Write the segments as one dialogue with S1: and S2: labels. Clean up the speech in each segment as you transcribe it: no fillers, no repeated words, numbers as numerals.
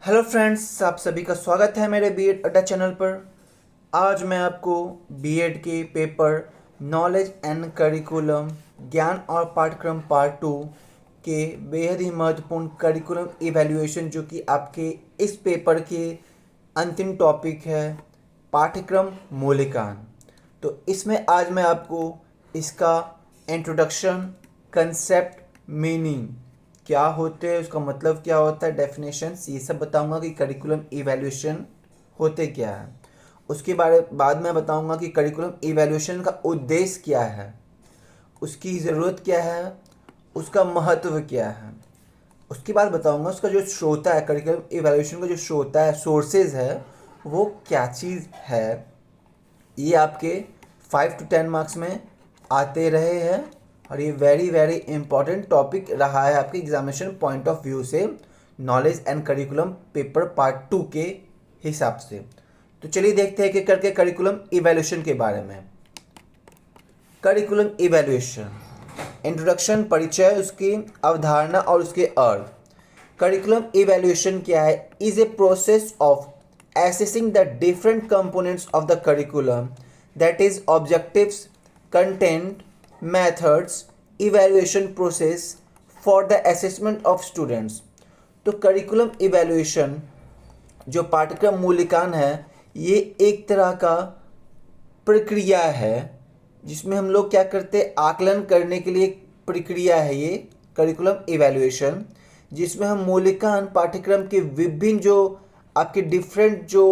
S1: Hello friends, आप सभी का स्वागत है मेरे बीएड अड्डा चैनल पर। आज मैं आपको बीएड के पेपर नॉलेज एंड करिकुलम ज्ञान और पाठ्यक्रम पार्ट 2 के बेहद ही महत्वपूर्ण करिकुलम इवैल्यूएशन, जो कि आपके इस पेपर के अंतिम टॉपिक है, पाठ्यक्रम मूल्यांकन। तो इसमें आज मैं आपको इसका इंट्रोडक्शन, कंसेप्ट, मीनिंग क्या होते हैं, उसका मतलब क्या होता है, डेफिनेशंस, ये सब बताऊंगा कि करिकुलम इवैल्यूएशन होते क्या है। उसके बाद मैं बताऊंगा कि करिकुलम इवैल्यूएशन का उद्देश्य क्या है, उसकी ज़रूरत क्या है, उसका महत्व क्या है। उसके बाद बताऊंगा उसका जो श्रोता है, करिकुलम इवैल्यूएशन का जो श्रोता है, सोर्सेज है, वो क्या चीज़ है। ये आपके 5 to 10 मार्क्स में आते रहे हैं और ये वेरी वेरी इंपॉर्टेंट टॉपिक रहा है आपके एग्जामिनेशन पॉइंट ऑफ व्यू से, knowledge and curriculum paper part 2 के हिसाब से। तो चलिए देखते हैं कि करके करिकुलम इवैल्यूएशन के बारे में। करिकुलम इवैल्यूएशन, इंट्रोडक्शन, परिचय, उसकी अवधारणा और उसके अर्थ। करिकुलम इवैल्यूएशन क्या है? Is a process of assessing the different components of the curriculum, that is objectives, content, methods, evaluation process for the assessment of students। तो करिकुलम इवैल्यूएशन जो पाठ्यक्रम मूल्यांकन है, ये एक तरह का प्रक्रिया है जिसमें हम लोग क्या करते हैं, आकलन करने के लिए एक प्रक्रिया है ये करिकुलम इवैल्यूएशन, जिसमें हम मूल्यांकन पाठ्यक्रम के विभिन्न जो आपके डिफरेंट जो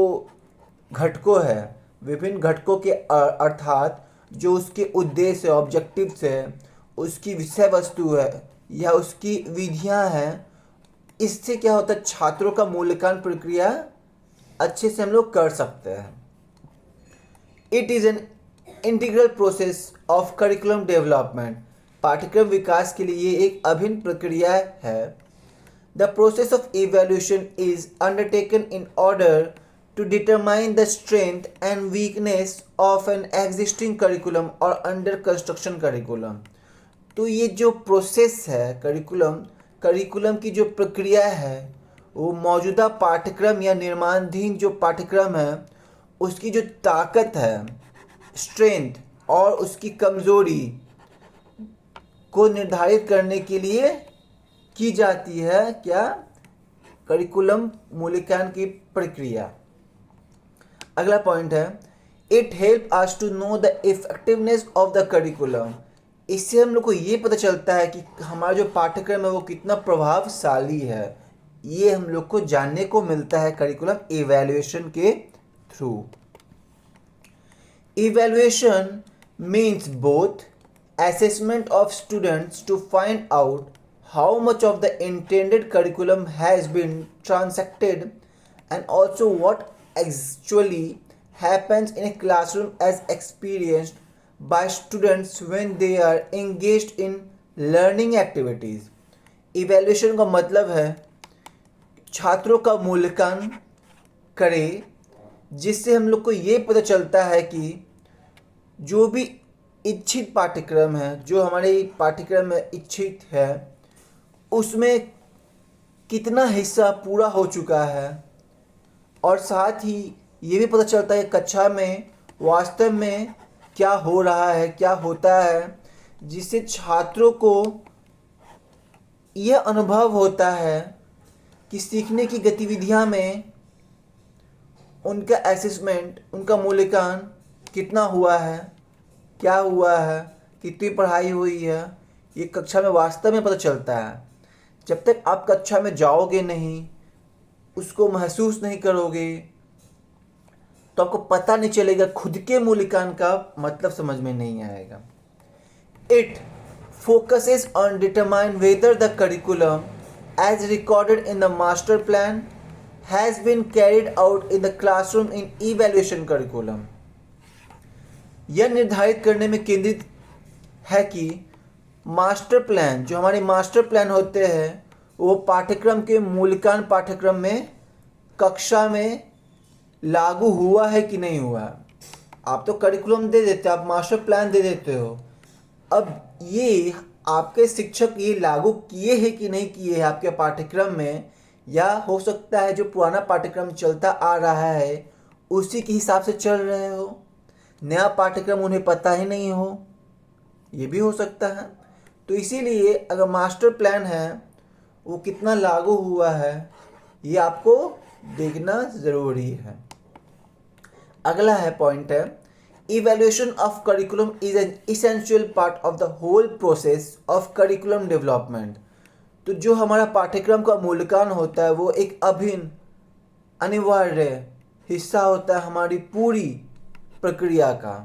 S1: घटकों है, विभिन्न घटकों के अर्थात जो उसके उद्देश्य है, ऑब्जेक्टिव्स है, उसकी विषय वस्तु है या उसकी विधियां हैं, इससे क्या होता है, छात्रों का मूल्यांकन प्रक्रिया अच्छे से हम लोग कर सकते हैं। It is an integral process of curriculum development, पाठ्यक्रम विकास के लिए एक अभिन्न प्रक्रिया है। The process of evaluation is undertaken in order to determine the strength and weakness of an existing curriculum or under construction curriculum। तो ये जो प्रोसेस है करिकुलम की जो प्रक्रिया है, वो मौजूदा पाठ्यक्रम या निर्माणाधीन जो पाठ्यक्रम है उसकी जो ताकत है, स्ट्रेंथ, और उसकी कमज़ोरी को निर्धारित करने के लिए की जाती है क्या, करिकुलम मूल्यांकन की प्रक्रिया। अगला पॉइंट है, it help us to know the effectiveness of the curriculum. इससे हम लोग को ये पता चलता है कि हमारा जो पाठ्यक्रम है वो कितना प्रभावशाली है। ये हम लोग को जानने को मिलता है करिकुलम इवैल्यूएशन के through. Evaluation means both assessment of students to find out how much of the intended curriculum has been transacted and also what actually happens in a classroom as experienced by students when they are engaged in learning activities। evaluation का मतलब है छात्रों का मूल्यांकन करें, जिससे हम लोग को ये पता चलता है कि जो भी इच्छित पाठ्यक्रम है, जो हमारे पाठ्यक्रम में इच्छित है, उसमें कितना हिस्सा पूरा हो चुका है, और साथ ही ये भी पता चलता है कक्षा में वास्तव में क्या हो रहा है, क्या होता है, जिससे छात्रों को यह अनुभव होता है कि सीखने की गतिविधियां में उनका असेसमेंट, उनका मूल्यांकन कितना हुआ है, क्या हुआ है, कितनी पढ़ाई हुई है, ये कक्षा में वास्तव में पता चलता है। जब तक आप कक्षा में जाओगे नहीं, उसको महसूस नहीं करोगे, तो आपको पता नहीं चलेगा, खुद के मूल्यांकन का मतलब समझ में नहीं आएगा। It focuses on determine whether the curriculum as recorded in the master plan has been carried out in the classroom in evaluation curriculum. यह निर्धारित करने में केंद्रित है कि मास्टर प्लान, जो हमारे मास्टर प्लान होते हैं, वो पाठ्यक्रम के मूल्यांकन पाठ्यक्रम में कक्षा में लागू हुआ है कि नहीं हुआ। आप तो करिकुलम दे देते हो, आप मास्टर प्लान दे देते हो, अब ये आपके शिक्षक ये लागू किए हैं कि नहीं किए हैं आपके पाठ्यक्रम में, या हो सकता है जो पुराना पाठ्यक्रम चलता आ रहा है उसी के हिसाब से चल रहे हो, नया पाठ्यक्रम उन्हें पता ही नहीं हो, ये भी हो सकता है। तो इसीलिए अगर मास्टर प्लान है वो कितना लागू हुआ है ये आपको देखना ज़रूरी है। अगला है पॉइंट है, evaluation of curriculum is an essential part of the whole process of curriculum development. तो जो हमारा पाठ्यक्रम का मूल्यांकन होता है वो एक अभिन्न अनिवार्य हिस्सा होता है हमारी पूरी प्रक्रिया का।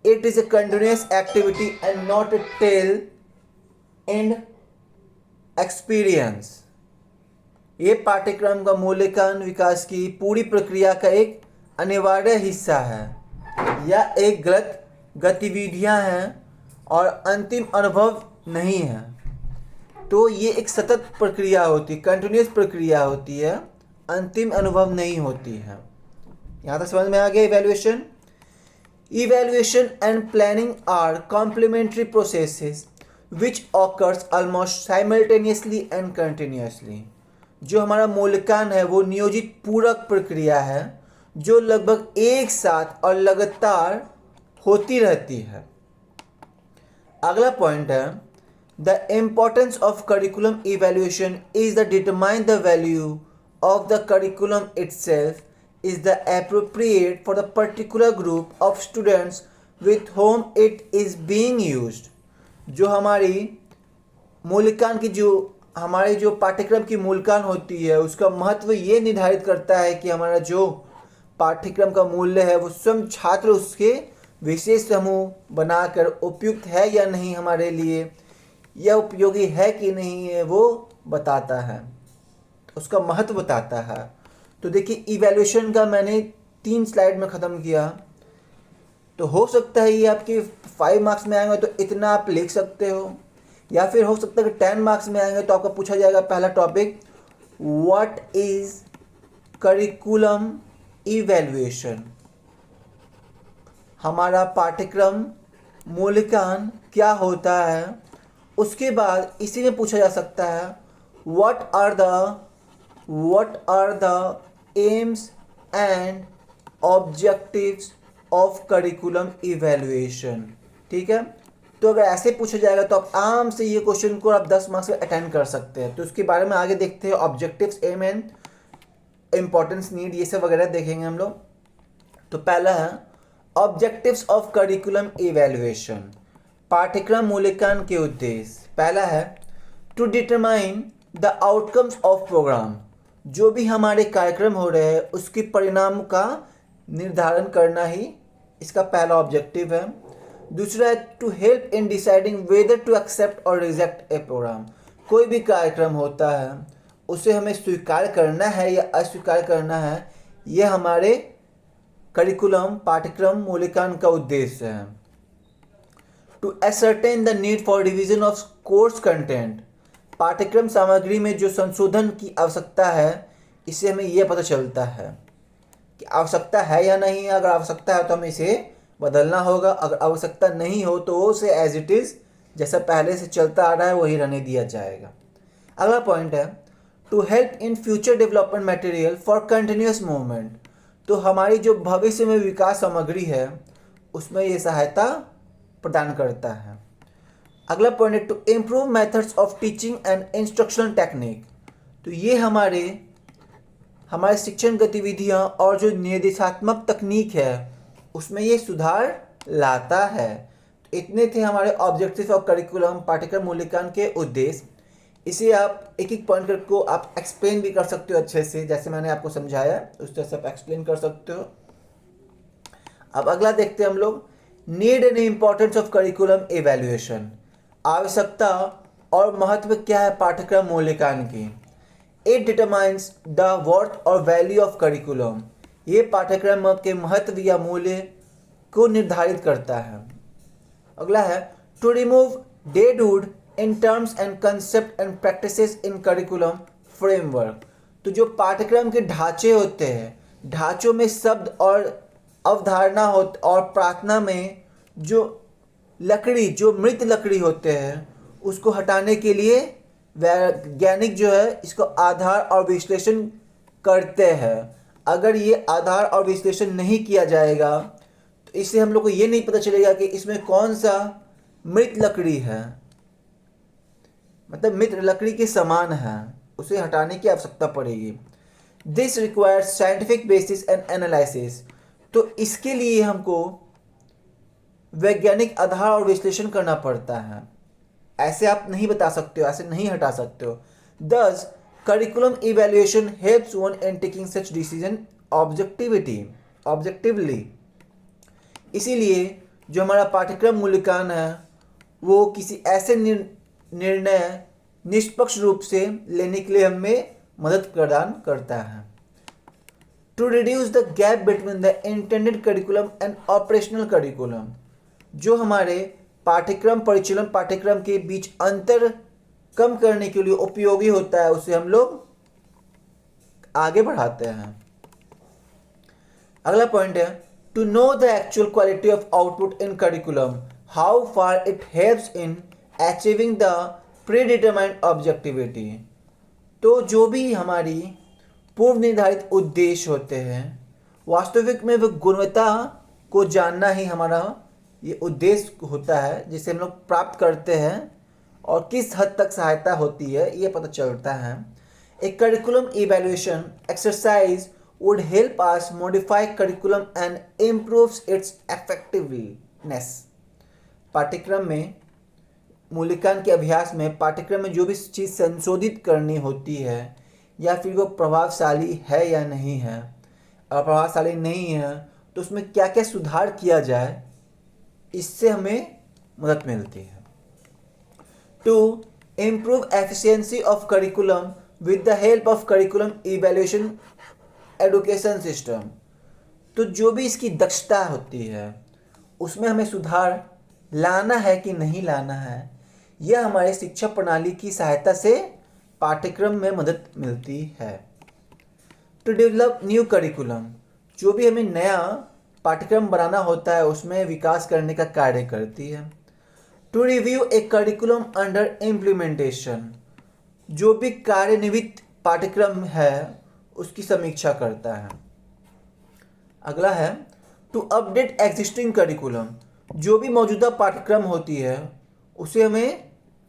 S1: It is a continuous activity and not a tail end experience. ये पाठ्यक्रम का मूल्यांकन विकास की पूरी प्रक्रिया का एक अनिवार्य हिस्सा है या एक गलत गतिविधियां हैं और अंतिम अनुभव नहीं है। तो ये एक सतत प्रक्रिया होती है, कंटिन्यूस प्रक्रिया होती है, अंतिम अनुभव नहीं होती है। यहाँ तक समझ में आ गया evaluation. Evaluation and planning are complementary processes which occurs almost simultaneously and continuously. जो हमारा मूल्यांकन है वो नियोजित पूरक प्रक्रिया है जो लगभग एक साथ और लगातार होती रहती है। अगला पॉइंट है, the importance of curriculum evaluation is the determine the value of the curriculum itself is the appropriate for the particular group of students with whom it is being used। जो हमारी मूल्यांकन की हमारे जो पाठ्यक्रम की मूल्यांकन होती है उसका महत्व ये निर्धारित करता है कि हमारा जो पाठ्यक्रम का मूल्य है वो स्वयं छात्र उसके विशेष समूह बनाकर उपयुक्त है या नहीं हमारे लिए, या उपयोगी है कि नहीं है वो बताता है, उसका महत्व बताता है। तो देखिए इवैल्यूएशन का मैंने 3 स्लाइड में ख़त्म किया। तो हो सकता है ये आपके 5 मार्क्स में आएंगे तो इतना आप लिख सकते हो, या फिर हो सकता है कि 10 मार्क्स में आएंगे तो आपका पूछा जाएगा पहला topic, what is curriculum evaluation. हमारा पाठ्यक्रम मूल्यांकन क्या होता है। उसके बाद इसी में पूछा जा सकता है what are the aims and objectives of curriculum evaluation. ठीक है, तो अगर ऐसे पूछा जाएगा तो आप आराम से ये क्वेश्चन को आप 10 मार्क्स में अटेंड कर सकते हैं। तो उसके बारे में आगे देखते हैं, objectives, aim and importance, need, ये सब वगैरह देखेंगे हम लोग। तो पहला है ऑब्जेक्टिव्स ऑफ करिकुलम इवैल्यूएशन, पाठ्यक्रम मूल्यांकन के उद्देश्य। पहला है to determine the outcomes of programme, जो भी हमारे कार्यक्रम हो रहे हैं उसके परिणाम का निर्धारण करना ही इसका पहला ऑब्जेक्टिव है। दूसरा है to help in deciding whether to accept और रिजेक्ट ए प्रोग्राम। कोई भी कार्यक्रम होता है उसे हमें स्वीकार करना है या अस्वीकार करना है, यह हमारे करिकुलम पाठ्यक्रम मूल्यांकन का उद्देश्य है। To ascertain the need for revision of course content, पाठ्यक्रम सामग्री में जो संशोधन की आवश्यकता है इससे हमें यह पता चलता है कि आवश्यकता है या नहीं है। अगर आवश्यकता है तो हमें इसे बदलना होगा, अगर आवश्यकता नहीं हो तो उसे एज इट इज़ जैसा पहले से चलता आ रहा है वही रहने दिया जाएगा। अगला पॉइंट है to help in future development material for continuous movement. तो हमारी जो भविष्य में विकास सामग्री है उसमें ये सहायता प्रदान करता है। अगला पॉइंट है to improve methods of teaching and instructional technique. तो ये हमारे शिक्षण गतिविधियाँ और जो निर्देशात्मक तकनीक है उसमें ये सुधार लाता है। तो इतने थे हमारे ऑब्जेक्टिव ऑफ करिकुलम पाठ्यक्रम मूल्यांकन के उद्देश्य। इसे आप एक एक पॉइंट को आप एक्सप्लेन भी कर सकते हो अच्छे से, जैसे मैंने आपको समझाया उस तरह से आप एक्सप्लेन कर सकते हो। अब अगला देखते हैं हम लोग, need and importance of curriculum evaluation, आवश्यकता और महत्व क्या है पाठ्यक्रम मूल्यांकन की। इट डिटरमाइंस द वर्थ और वैल्यू ऑफ करिकुलम, ये पाठ्यक्रम के महत्व या मूल्य को निर्धारित करता है। अगला है to remove deadwood in terms and concept and practices in curriculum framework. तो जो पाठ्यक्रम के ढांचे होते हैं, ढांचों में शब्द और अवधारणा हो और प्रार्थना में जो मृत लकड़ी होते हैं उसको हटाने के लिए वैज्ञानिक जो है इसको आधार और विश्लेषण करते हैं। अगर ये आधार और विश्लेषण नहीं किया जाएगा तो इससे हम लोग को ये नहीं पता चलेगा कि इसमें कौन सा मृत लकड़ी है, मतलब मृत लकड़ी के समान है, उसे हटाने की आवश्यकता पड़ेगी। This requires scientific basis and analysis. तो इसके लिए हमको वैज्ञानिक आधार और विश्लेषण करना पड़ता है। ऐसे आप नहीं बता सकते हो, ऐसे नहीं हटा सकते हो। दस curriculum evaluation helps one in taking such decision objectively. इसीलिए जो हमारा पाठ्यक्रम मूल्यांकन है वो किसी ऐसे निर्णय निष्पक्ष रूप से लेने के लिए हमें मदद प्रदान करता है। To reduce the gap between the intended curriculum and operational curriculum, जो हमारे पाठ्यक्रम परिचालन पाठ्यक्रम के बीच अंतर कम करने के लिए उपयोगी होता है, उसे हम लोग आगे बढ़ाते हैं। अगला पॉइंट है to know the actual quality of output in curriculum, how far it helps in achieving the predetermined objectivity. तो जो भी हमारी पूर्व निर्धारित उद्देश्य होते हैं, वास्तविक में वह गुणवत्ता को जानना ही हमारा ये उद्देश्य होता है, जिसे हम लोग प्राप्त करते हैं और किस हद तक सहायता होती है ये पता चलता है। A curriculum evaluation exercise would help us modify curriculum and improves its effectiveness. पाठ्यक्रम में मूल्यांकन के अभ्यास में पाठ्यक्रम में जो भी चीज़ संशोधित करनी होती है या फिर वो प्रभावशाली है या नहीं है, और प्रभावशाली नहीं है तो उसमें क्या क्या सुधार किया जाए, इससे हमें मदद मिलती है। To improve efficiency of curriculum with the help of curriculum evaluation education system. तो जो भी इसकी दक्षता होती है उसमें हमें सुधार लाना है कि नहीं लाना है, यह हमारे शिक्षा प्रणाली की सहायता से पाठ्यक्रम में मदद मिलती है। टू डेवलप न्यू करिकुलम, जो भी हमें नया पाठ्यक्रम बनाना होता है उसमें विकास करने का कार्य करती है। To review a curriculum under implementation, जो भी कार्यान्वित पाठ्यक्रम है उसकी समीक्षा करता है। अगला है टू अपडेट एग्जिस्टिंग करिकुलम, जो भी मौजूदा पाठ्यक्रम होती है उसे हमें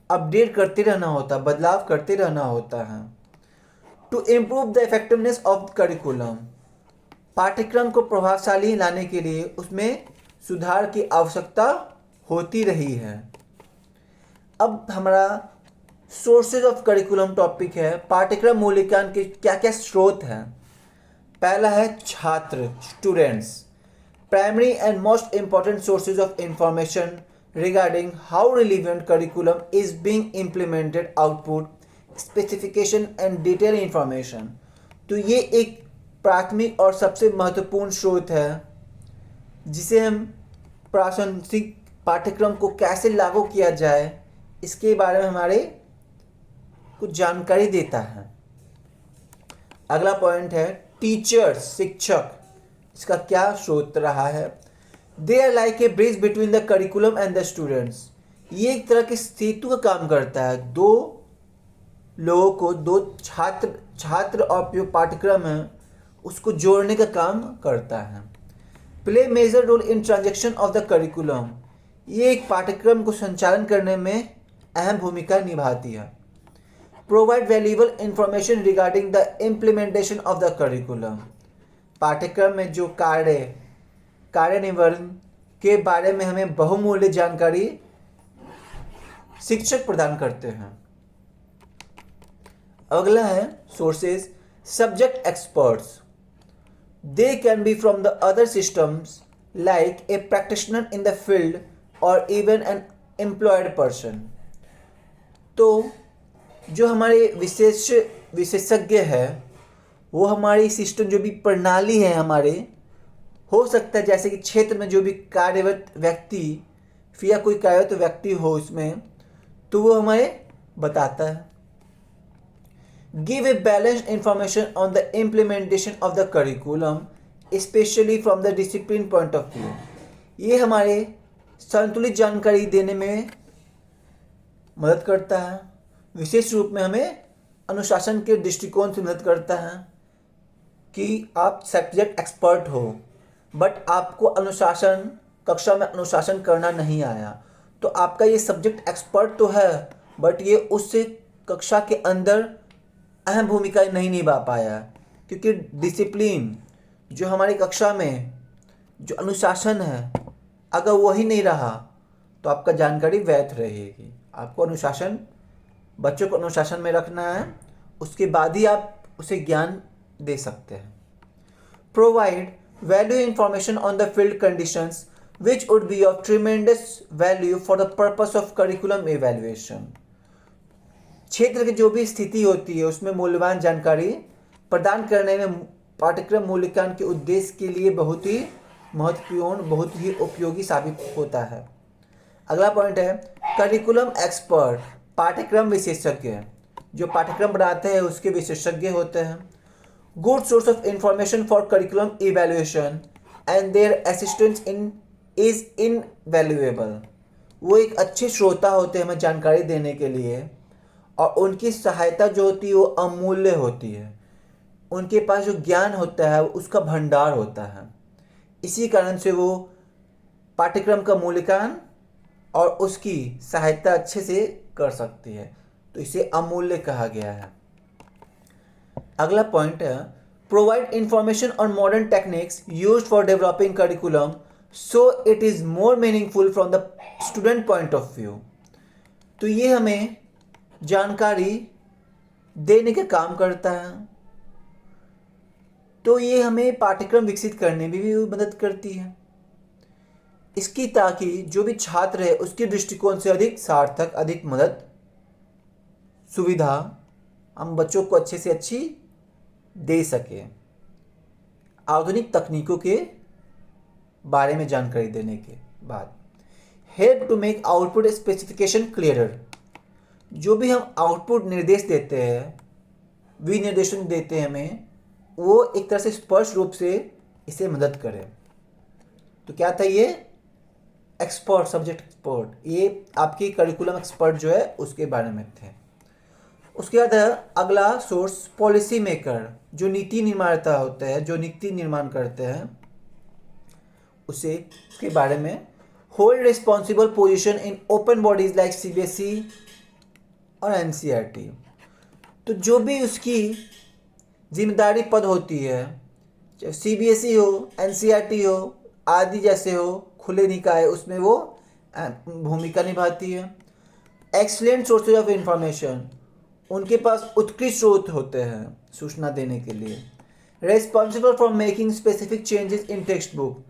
S1: अपडेट करते रहना होता है, बदलाव करते रहना होता है। To improve the effectiveness of curriculum, पाठ्यक्रम को प्रभावशाली लाने के लिए उसमें सुधार की आवश्यकता होती रही है। अब हमारा सोर्सेज ऑफ करिकुलम टॉपिक है, पाठ्यक्रम मूल्यांकन के क्या क्या स्रोत हैं। पहला है छात्र, students. Primary and most important sources of information regarding how relevant curriculum is being implemented, output, specification and detailed information। तो ये एक प्राथमिक और सबसे महत्वपूर्ण स्रोत है जिसे हम प्रासंगिक पाठ्यक्रम को कैसे लागू किया जाए इसके बारे में हमारे कुछ जानकारी देता है। अगला पॉइंट है टीचर्स, शिक्षक, इसका क्या स्रोत रहा है। They are like a bridge between the curriculum and the students, ये एक तरह के सेतु का काम करता है, दो लोगों को, दो छात्र और जो पाठ्यक्रम है उसको जोड़ने का काम करता है। Play major role in transaction of the curriculum, ये एक पाठ्यक्रम को संचालन करने में अहम भूमिका निभाती है। Provide valuable information regarding the implementation of the curriculum, पाठ्यक्रम में जो कार्यान्वयन के बारे में हमें बहुमूल्य जानकारी शिक्षक प्रदान करते हैं। अगला है sources, subject experts. They can be from the other systems like a practitioner in the field और इवन एन एम्प्लॉयड पर्सन। तो जो हमारे विशेषज्ञ है वो हमारी सिस्टम जो भी प्रणाली है हमारे, हो सकता है जैसे कि क्षेत्र में जो भी कार्यरत व्यक्ति या कोई कार्यरत व्यक्ति हो इसमें, तो वो हमें बताता है। Give a balanced information on the implementation of the curriculum specially from the discipline point of view, ये हमारे संतुलित जानकारी देने में मदद करता है। विशेष रूप में हमें अनुशासन के दृष्टिकोण से मदद करता है कि आप सब्जेक्ट एक्सपर्ट हो, बट आपको अनुशासन, कक्षा में अनुशासन करना नहीं आया, तो आपका ये सब्जेक्ट एक्सपर्ट तो है, बट ये उससे कक्षा के अंदर अहम भूमिका नहीं निभा पाया, क्योंकि डिसिप्लिन जो हमारी कक्षा में जो अनुशासन है, अगर वही नहीं रहा तो आपका जानकारी व्यर्थ रहेगी। आपको अनुशासन, बच्चों को अनुशासन में रखना है, उसके बाद ही आप उसे ज्ञान दे सकते हैं। Provide value information on the field conditions which would be of tremendous value for the purpose of curriculum evaluation। क्षेत्र की जो भी स्थिति होती है उसमें मूल्यवान जानकारी प्रदान करने में पाठ्यक्रम मूल्यांकन के उद्देश्य के लिए बहुत ही महत्वपूर्ण, बहुत ही उपयोगी साबित होता है। अगला पॉइंट है करिकुलम एक्सपर्ट, पाठ्यक्रम विशेषज्ञ। जो पाठ्यक्रम बनाते हैं उसके विशेषज्ञ होते हैं। Good source of information for curriculum evaluation and their assistance in is invaluable. वो एक अच्छे श्रोता होते हैं हमें जानकारी देने के लिए, और उनकी सहायता जो होती है वो अमूल्य होती है। उनके पास जो ज्ञान होता है उसका भंडार होता है, इसी कारण से वो पाठ्यक्रम का मूल्यांकन और उसकी सहायता अच्छे से कर सकती है, तो इसे अमूल्य कहा गया है। अगला पॉइंट है provide information on modern techniques used for developing curriculum so it is more meaningful from the student point of view. तो ये हमें जानकारी देने का काम करता है, तो ये हमें पाठ्यक्रम विकसित करने में भी मदद करती है इसकी, ताकि जो भी छात्र है उसके दृष्टिकोण से अधिक सार्थक, अधिक मदद, सुविधा हम बच्चों को अच्छे से अच्छी दे सके। आधुनिक तकनीकों के बारे में जानकारी देने के बाद help to make output specification clearer. जो भी हम आउटपुट निर्देश देते हैं, विनिर्देशन देते हैं हमें, वो एक तरह से स्पष्ट रूप से इसे मदद करे। तो क्या था ये एक्सपर्ट, सब्जेक्ट एक्सपर्ट, ये आपकी करिकुलम एक्सपर्ट जो है उसके बारे में थे। उसके बाद अगला सोर्स पॉलिसी मेकर, जो नीति निर्माता होते हैं, जो नीति निर्माण करते हैं, उसे के बारे में hold responsible position in open bodies like CBSE और एनसीईआरटी। तो जो भी उसकी जिम्मेदारी पद होती है, चाहे सीबीएसई हो, एनसीईआरटी हो आदि जैसे हो खुले निकाय, उसमें वो भूमिका निभाती है। एक्सीलेंट सोर्सेज ऑफ इंफॉर्मेशन, उनके पास उत्कृष्ट स्रोत होते हैं सूचना देने के लिए। Responsible for making specific changes in text book,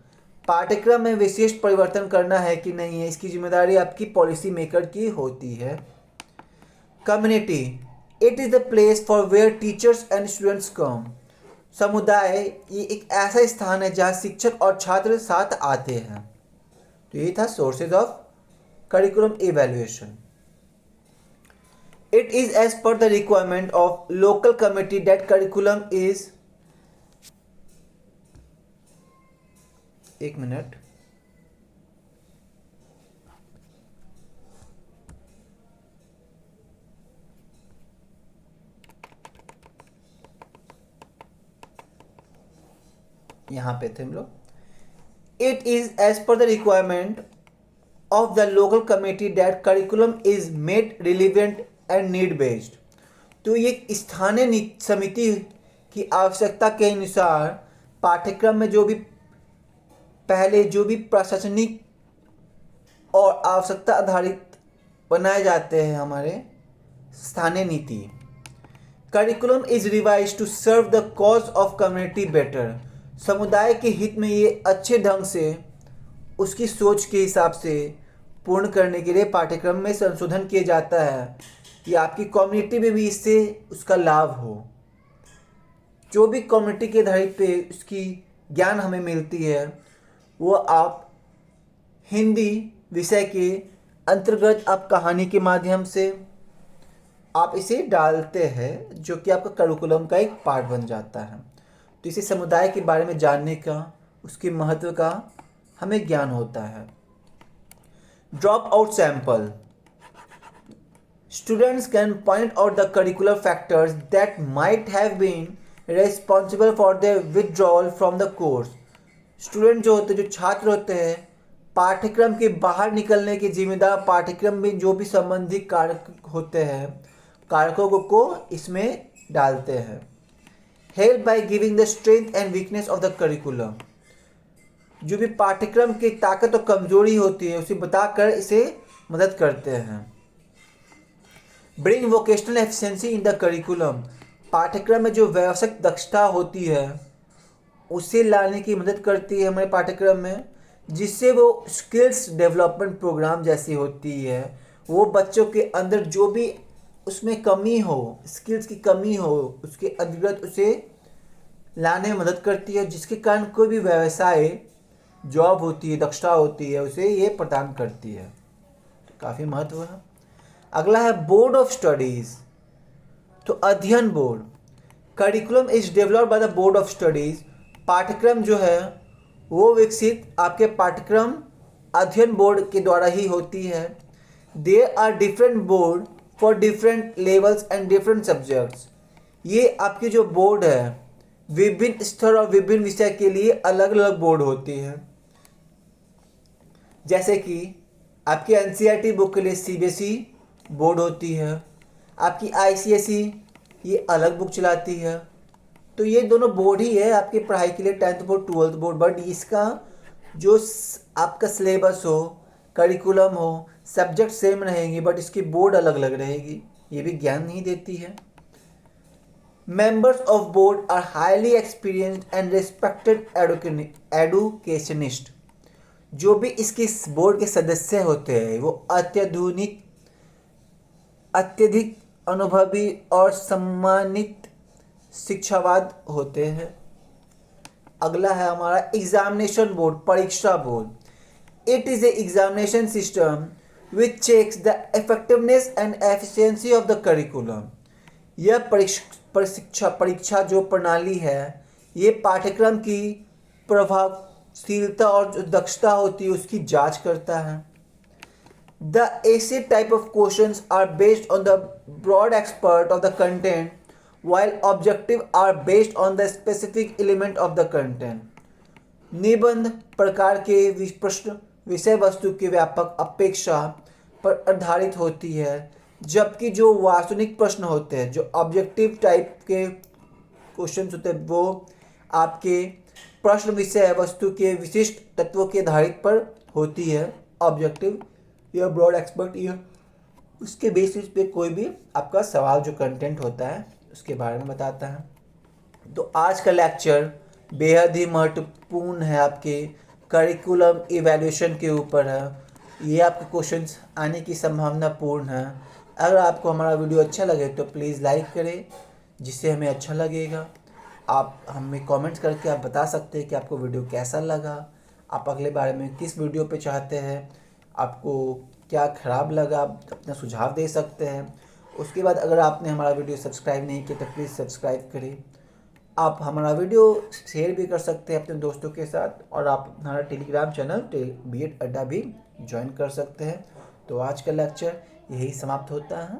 S1: पाठ्यक्रम में विशेष परिवर्तन करना है कि नहीं है, इसकी जिम्मेदारी आपकी पॉलिसी मेकर की होती है। Community, it is the place for where teachers and students come. समुदाय ये एक ऐसा स्थान है जहाँ शिक्षक और छात्र साथ आते हैं। तो ये था sources of curriculum evaluation. It is as per the requirement of local committee that curriculum is, एक मिनट, यहाँ पे थे हम लोग। It is as per the requirement of the local committee that curriculum is made relevant and need based। तो ये स्थानीय समिति की आवश्यकता के अनुसार पाठ्यक्रम में जो भी पहले जो भी प्रशासनिक और आवश्यकता आधारित बनाए जाते हैं हमारे स्थानीय नीति। Curriculum is revise to serve the cause of community better, समुदाय के हित में ये अच्छे ढंग से उसकी सोच के हिसाब से पूर्ण करने के लिए पाठ्यक्रम में संशोधन किया जाता है कि आपकी कम्युनिटी में भी इससे उसका लाभ हो। जो भी कम्युनिटी के आधारित पे उसकी ज्ञान हमें मिलती है वो आप हिंदी विषय के अंतर्गत आप कहानी के माध्यम से आप इसे डालते हैं, जो कि आपका करिकुलम का एक पार्ट बन जाता है। तो इसे समुदाय के बारे में जानने का, उसके महत्व का हमें ज्ञान होता है। Drop out sample, Students can point out the curricular factors that might have been responsible for their withdrawal from the course. Student जो होते हैं, जो छात्र होते हैं, पाठ्यक्रम के बाहर निकलने के जिम्मेदार पाठ्यक्रम में जो भी संबंधित कारक होते हैं, कारकों को इसमें डालते हैं. Help by giving the strength and weakness of the curriculum. जो भी पाठ्यक्रम की ताकत और कमजोरी होती है उसे बताकर इसे मदद करते हैं. Bring vocational efficiency in the curriculum. पाठ्यक्रम में जो व्यावसायिक दक्षता होती है उसे लाने की मदद करती है हमारे पाठ्यक्रम में, जिससे वो स्किल्स डेवलपमेंट प्रोग्राम जैसी होती है, वो बच्चों के अंदर जो भी उसमें कमी हो, स्किल्स की कमी हो, उसके अंतर्गत उसे लाने में मदद करती है, जिसके कारण कोई भी व्यवसाय जॉब होती है, दक्षता होती है, उसे ये प्रदान करती है. काफ़ी महत्व है. अगला है बोर्ड ऑफ स्टडीज़. तो अध्ययन board. Curriculum is developed by the board of studies. पाठ्यक्रम जो है वो विकसित आपके पाठ्यक्रम अध्ययन बोर्ड के द्वारा ही होती है. There are different board for different levels and different subjects. ये आपकी जो बोर्ड है विभिन्न स्तर और विभिन्न विषय के लिए अलग अलग बोर्ड होती है. जैसे कि आपकी एनसीईआरटी बुक के लिए सीबीएसई बोर्ड होती है, आपकी आईसीएसई ये अलग बुक चलाती है. तो ये दोनों बोर्ड ही है आपकी पढ़ाई के लिए, 10th board 12th board. But इसका जो आपका सिलेबस हो, करिकुलम हो, सब्जेक्ट सेम रहेंगे बट इसकी बोर्ड अलग अलग रहेगी. ये भी ज्ञान नहीं देती है. Members of board are highly experienced and respected educationist. जो भी इसके बोर्ड के सदस्य होते हैं वो अत्यधिक अनुभवी और सम्मानित शिक्षावाद होते हैं. अगला है हमारा एग्जामिनेशन बोर्ड, परीक्षा board. It is a examination system which checks the effectiveness and efficiency of the curriculum. यह परीक्षा जो प्रणाली है ये पाठ्यक्रम की प्रभावशीलता और जो दक्षता होती है उसकी जांच करता है. The essay type of questions are based on the broad expert of the content, while objective are based on the specific element of the content. निबंध प्रकार के प्रश्न विषय वस्तु की व्यापक अपेक्षा पर आधारित होती है, जबकि जो वास्तविक प्रश्न होते हैं, जो ऑब्जेक्टिव टाइप के क्वेश्चंस होते हैं, वो आपके प्रश्न विषय वस्तु के विशिष्ट तत्वों के आधारित पर होती है. ऑब्जेक्टिव या ब्रॉड एक्सपर्ट या उसके बेसिस पे कोई भी आपका सवाल जो कंटेंट होता है उसके बारे में बताता है. तो आज का लेक्चर बेहद ही महत्वपूर्ण है, आपके करिकुलम इवैल्यूएशन के ऊपर है. ये आपके क्वेश्चंस आने की संभावना पूर्ण है. अगर आपको हमारा वीडियो अच्छा लगे तो प्लीज़ लाइक करें, जिससे हमें अच्छा लगेगा. आप हमें कमेंट्स करके आप बता सकते हैं कि आपको वीडियो कैसा लगा, आप अगले बारे में किस वीडियो पे चाहते हैं, आपको क्या ख़राब लगा, आप अपना सुझाव दे सकते हैं. उसके बाद अगर आपने हमारा वीडियो सब्सक्राइब नहीं किया तो प्लीज़ सब्सक्राइब करें. आप हमारा वीडियो शेयर भी कर सकते हैं अपने दोस्तों के साथ, और आप हमारा टेलीग्राम चैनल बीएड अड्डा भी ज्वाइन कर सकते हैं. तो आज का लेक्चर यही समाप्त होता है.